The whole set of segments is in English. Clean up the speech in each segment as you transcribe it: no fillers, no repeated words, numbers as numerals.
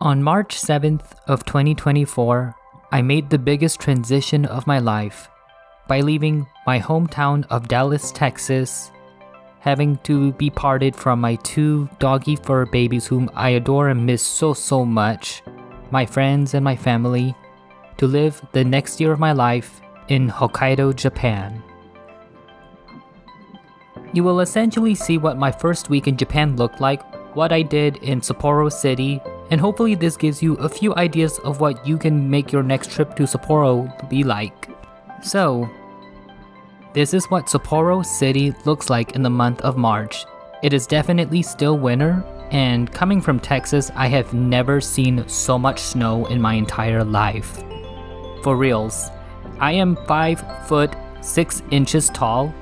On March 7th of 2024, I made the biggest transition of my life by leaving my hometown of Dallas, Texas, having to be parted from my two doggy fur babies whom I adore and miss so much, my friends and my family, to live the next year of my life in Hokkaido, Japan. You will essentially see what my first week in Japan looked like, what I did in Sapporo City, and hopefully this gives you a few ideas of what you can make your next trip to Sapporo be like. So, this is what Sapporo City looks like in the month of March. It is definitely still winter, and coming from Texas, I have never seen so much snow in my entire life. For reals, I am 5 foot 6 inches tall,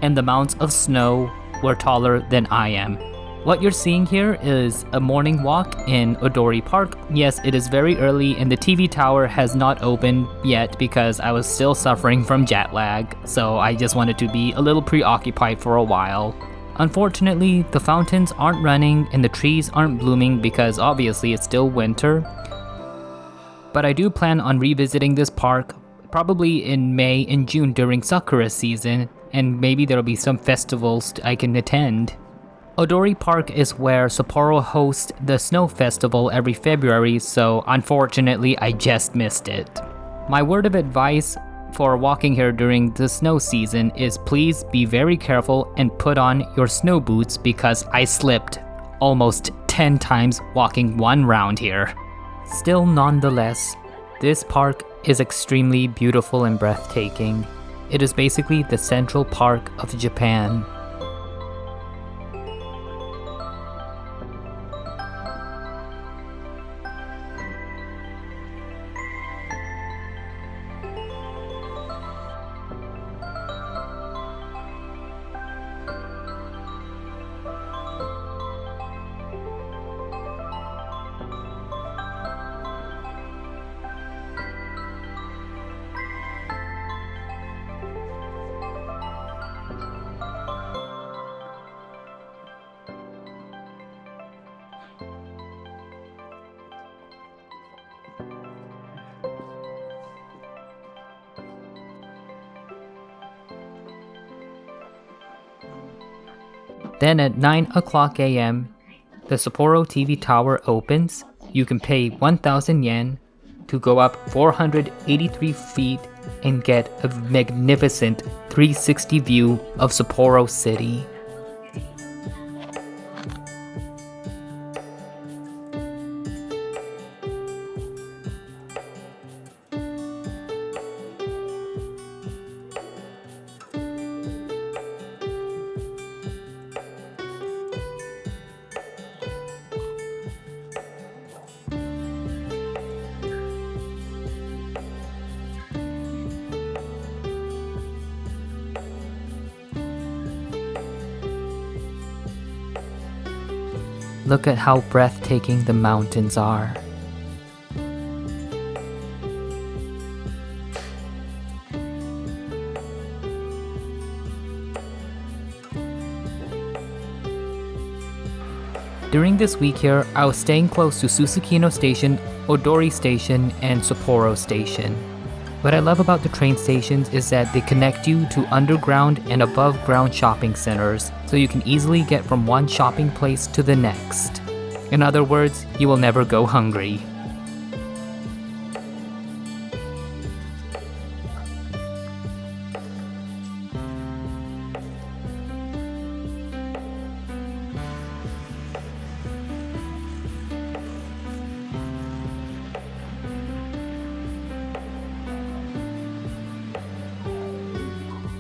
and the mounds of snow were taller than I am. What you're seeing here is a morning walk in Odori Park. Yes, it is very early and the TV tower has not opened yet because I was still suffering from jet lag, so I just wanted to be a little preoccupied for a while. Unfortunately, the fountains aren't running and the trees aren't blooming because obviously it's still winter. But I do plan on revisiting this park probably in May and June during Sakura season, and maybe there'll be some festivals I can attend. Odori Park is where Sapporo hosts the Snow Festival every February, so unfortunately I just missed it. My word of advice for walking here during the snow season is please be very careful and put on your snow boots because I slipped almost 10 times walking one round here. Still nonetheless, this park is extremely beautiful and breathtaking. It is basically the Central Park of Japan. Then at 9 o'clock a.m., the Sapporo TV tower opens. You can pay 1,000 yen to go up 483 feet and get a magnificent 360 view of Sapporo City. Look at how breathtaking the mountains are. During this week here, I was staying close to Susukino Station, Odori Station, and Sapporo Station. What I love about the train stations is that they connect you to underground and above ground shopping centers, so you can easily get from one shopping place to the next. In other words, you will never go hungry.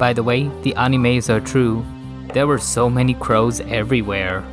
By the way, the animes are true. There were so many crows everywhere.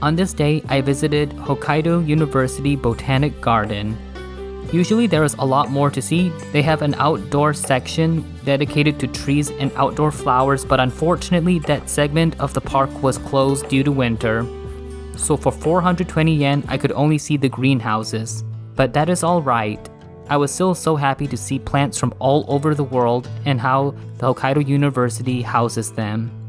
On this day, I visited Hokkaido University Botanic Garden. Usually there is a lot more to see. They have an outdoor section dedicated to trees and outdoor flowers, but unfortunately that segment of the park was closed due to winter. So for 420 yen, I could only see the greenhouses. But that is alright. I was still so happy to see plants from all over the world and how the Hokkaido University houses them.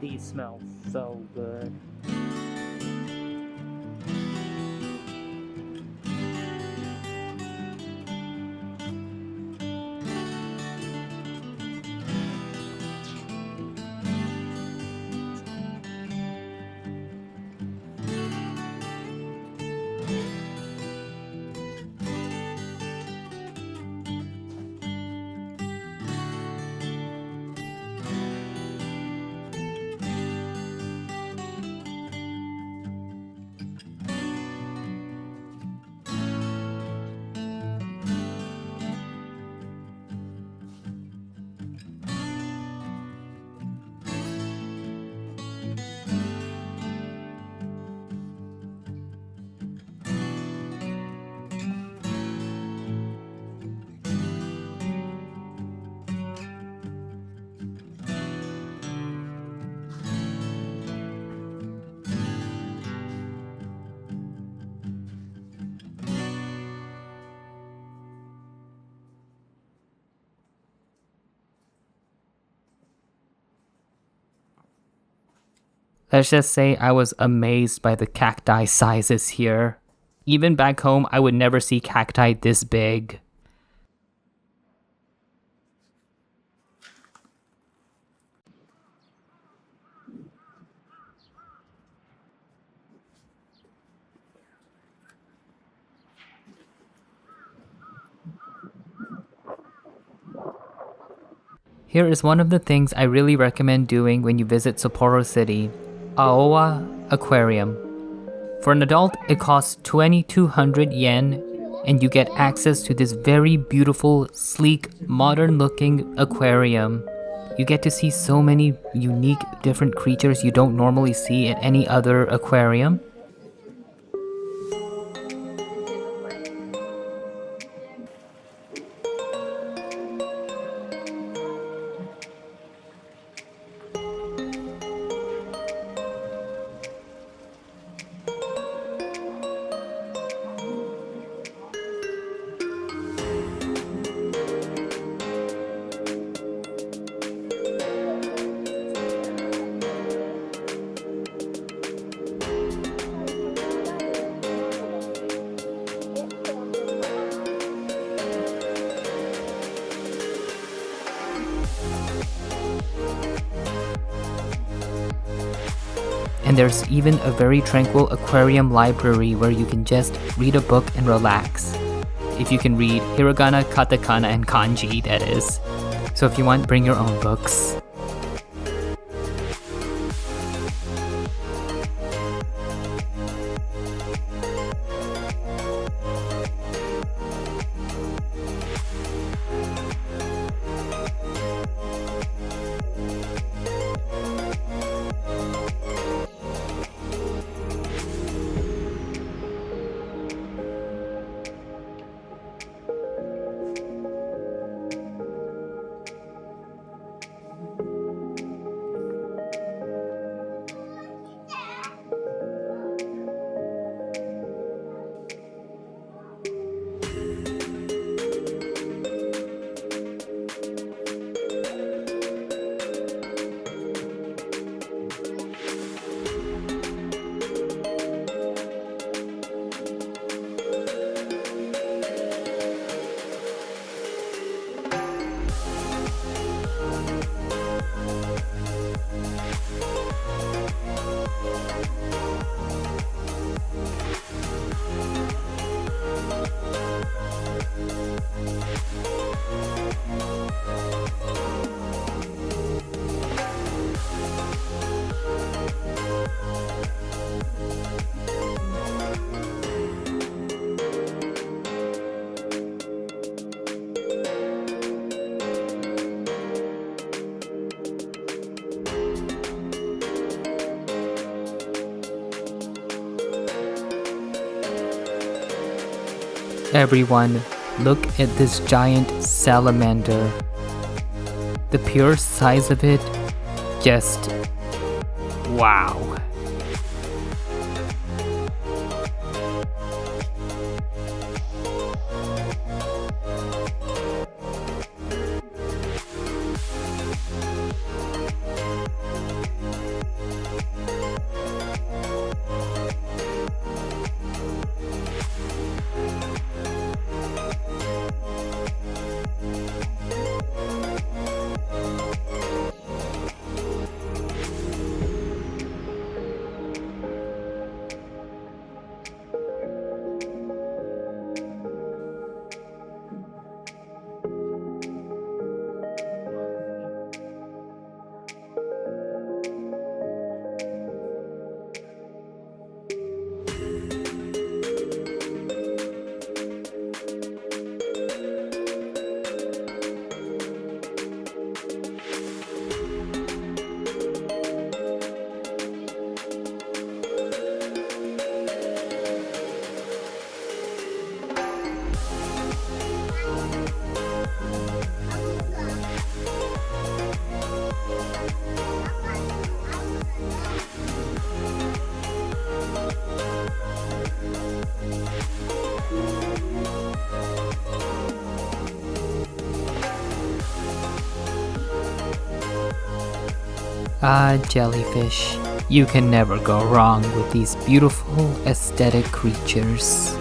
These smell so good. Let's just say I was amazed by the cacti sizes here. Even back home, I would never see cacti this big. Here is one of the things I really recommend doing when you visit Sapporo City, Aowa Aquarium. For an adult, it costs 2,200 yen, and you get access to this very beautiful, sleek, modern-looking aquarium. You get to see so many unique, different creatures you don't normally see at any other aquarium. And there's even a very tranquil aquarium library where you can just read a book and relax. If you can read hiragana, katakana, and kanji, that is. So if you want, bring your own books. Everyone, look at this giant salamander. The pure size of it, just wow. Ah, jellyfish. You can never go wrong with these beautiful aesthetic creatures.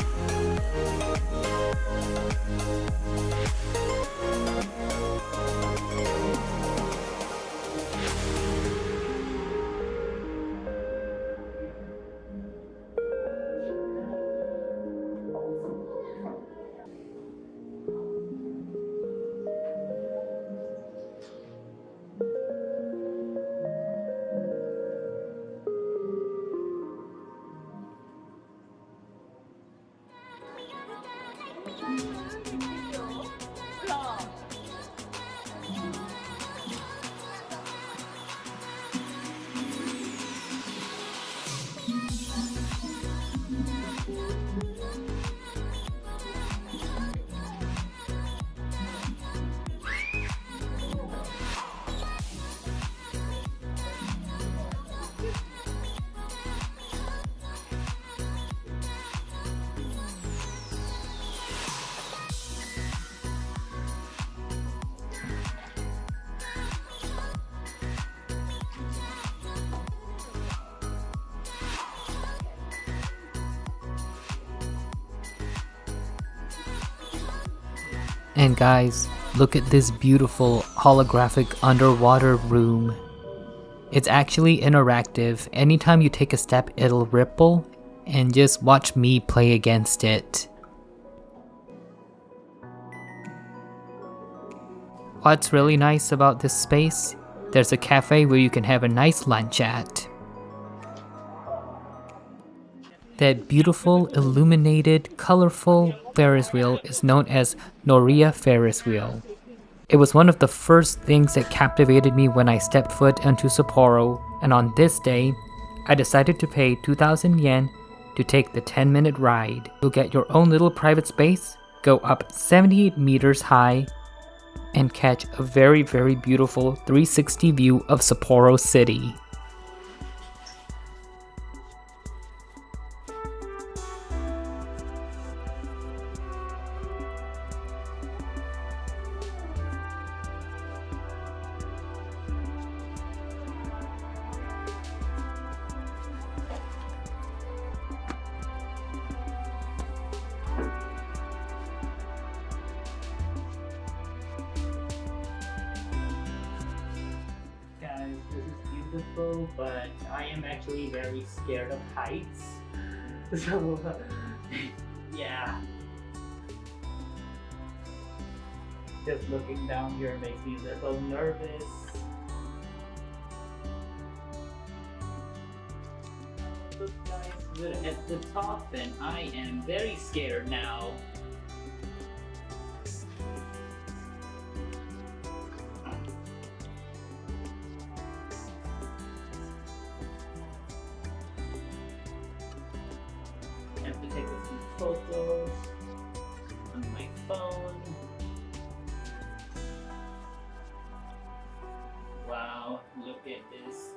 And guys, look at this beautiful holographic underwater room. It's actually interactive. Anytime you take a step, it'll ripple, and just watch me play against it. What's really nice about this space? There's a cafe where you can have a nice lunch at. That beautiful, illuminated, colorful Ferris wheel is known as Noria Ferris wheel. It was one of the first things that captivated me when I stepped foot into Sapporo, and on this day, I decided to pay 2,000 yen to take the 10-minute ride. You'll get your own little private space, go up 78 meters high, and catch a very, very beautiful 360 view of Sapporo City. Beautiful, but I am actually very scared of heights. So, yeah. Just looking down here makes me a little nervous. Look guys, we're at the top and I am very scared now. Have to take a few photos on my phone. Wow, look at this.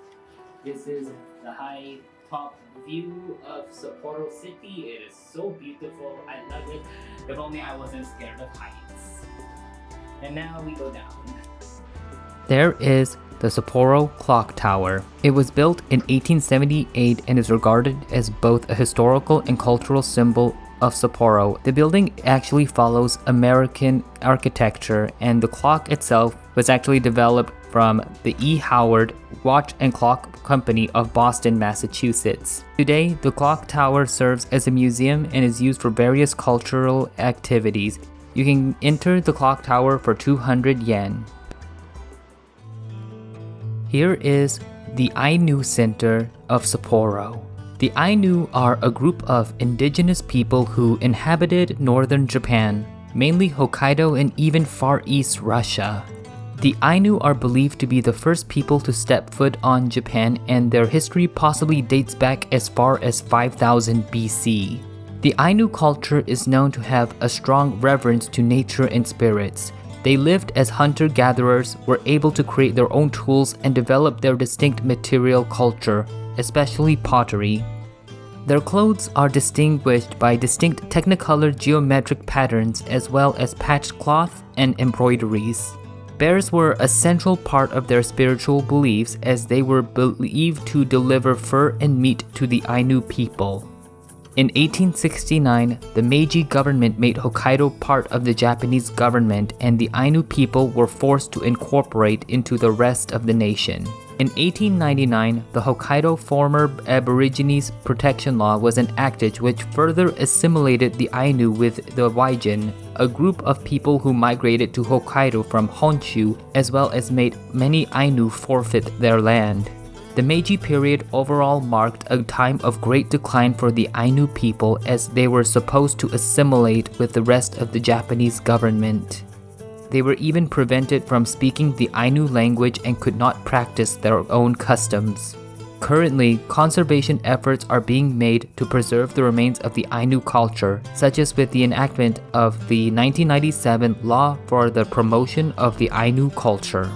This is the high top view of Sapporo City. It is so beautiful. I love it. If only I wasn't scared of heights. And now we go down. There is the Sapporo Clock Tower. It was built in 1878 and is regarded as both a historical and cultural symbol of Sapporo. The building actually follows American architecture, and the clock itself was actually developed from the E. Howard Watch and Clock Company of Boston, Massachusetts. Today, the clock tower serves as a museum and is used for various cultural activities. You can enter the clock tower for 200 yen. Here is the Ainu Center of Sapporo. The Ainu are a group of indigenous people who inhabited northern Japan, mainly Hokkaido and even Far East Russia. The Ainu are believed to be the first people to step foot on Japan, and their history possibly dates back as far as 5000 BC. The Ainu culture is known to have a strong reverence to nature and spirits. They lived as hunter-gatherers, were able to create their own tools, and develop their distinct material culture, especially pottery. Their clothes are distinguished by distinct technicolor geometric patterns as well as patched cloth and embroideries. Bears were a central part of their spiritual beliefs as they were believed to deliver fur and meat to the Ainu people. In 1869, the Meiji government made Hokkaido part of the Japanese government, and the Ainu people were forced to incorporate into the rest of the nation. In 1899, the Hokkaido Former Aborigines Protection Law was enacted, which further assimilated the Ainu with the Waijin, a group of people who migrated to Hokkaido from Honshu, as well as made many Ainu forfeit their land. The Meiji period overall marked a time of great decline for the Ainu people as they were supposed to assimilate with the rest of the Japanese government. They were even prevented from speaking the Ainu language and could not practice their own customs. Currently, conservation efforts are being made to preserve the remains of the Ainu culture, such as with the enactment of the 1997 Law for the Promotion of the Ainu Culture.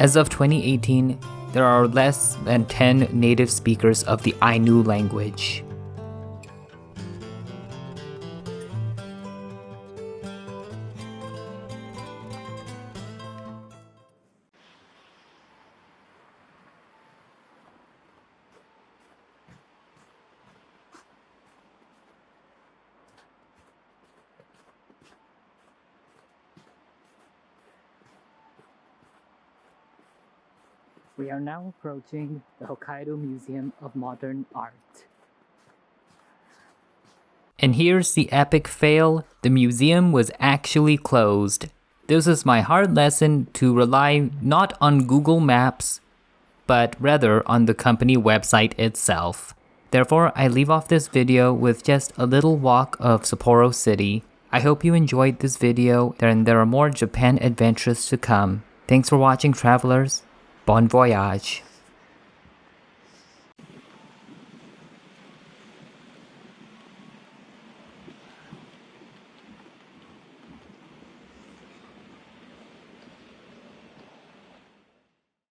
As of 2018, there are less than 10 native speakers of the Ainu language. We are now approaching the Hokkaido Museum of Modern Art. And here's the epic fail. The museum was actually closed. This is my hard lesson to rely not on Google Maps, but rather on the company website itself. Therefore, I leave off this video with just a little walk of Sapporo City. I hope you enjoyed this video, and there are more Japan adventures to come. Thanks for watching, travelers. Bon voyage!